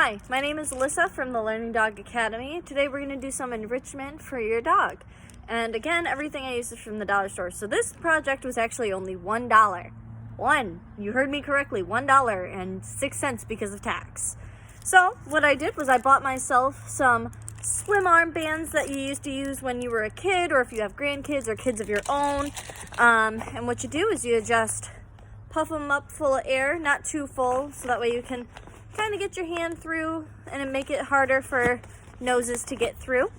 Hi, my name is Alyssa from the Learning Dog Academy. Today we're going to do some enrichment for your dog. And again, everything I use is from the dollar store. So this project was actually only $1. You heard me correctly, $1.06 because of tax. So what I did was I bought myself some swim armbands that you used to use when you were a kid, or if you have grandkids or kids of your own. And what you do is you just puff them up full of air, not too full, so that way you can kind of get your hand through and make it harder for noses to get through.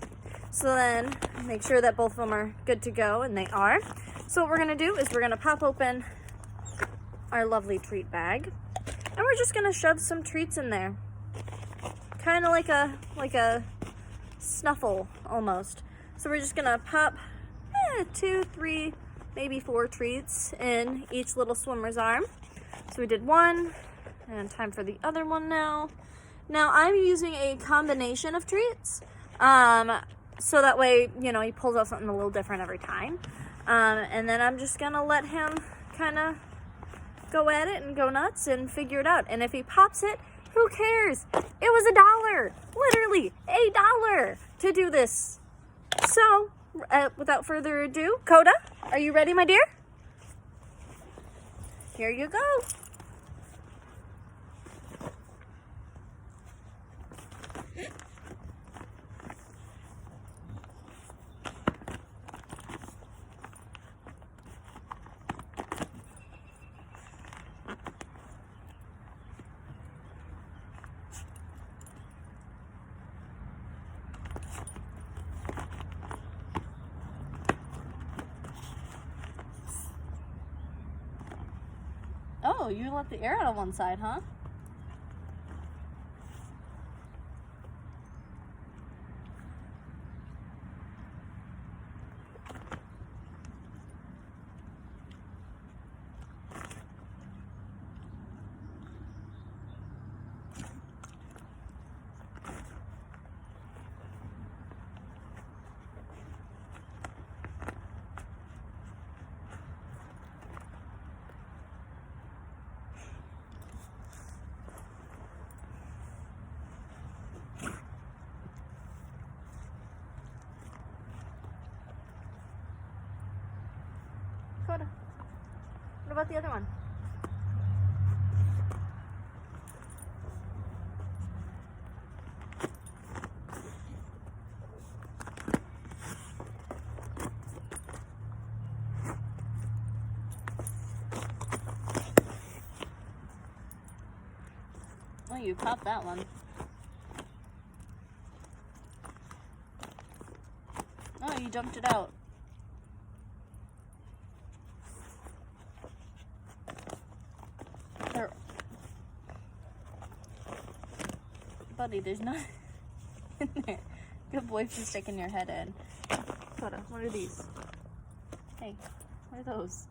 So then make sure that both of them are good to go, and they are. So what we're going to do is we're going to pop open our lovely treat bag, and we're just going to shove some treats in there. Kind of like a snuffle almost. So we're just going to pop 2, 3, maybe 4 treats in each little swimmer's arm. So we did one. And time for the other one now. Now I'm using a combination of treats. So that way, he pulls out something a little different every time. And then I'm just gonna let him kind of go at it and go nuts and figure it out. And if he pops it, who cares? It was $1, literally $1 to do this. So without further ado, Coda, are you ready, my dear? Here you go. Oh, you let the air out of one side, huh? Coda, what about the other one? Oh, you popped that one. Oh, you dumped it out. There. Buddy, there's not in there. Good boy for sticking your head in. What are these? Hey, what are those?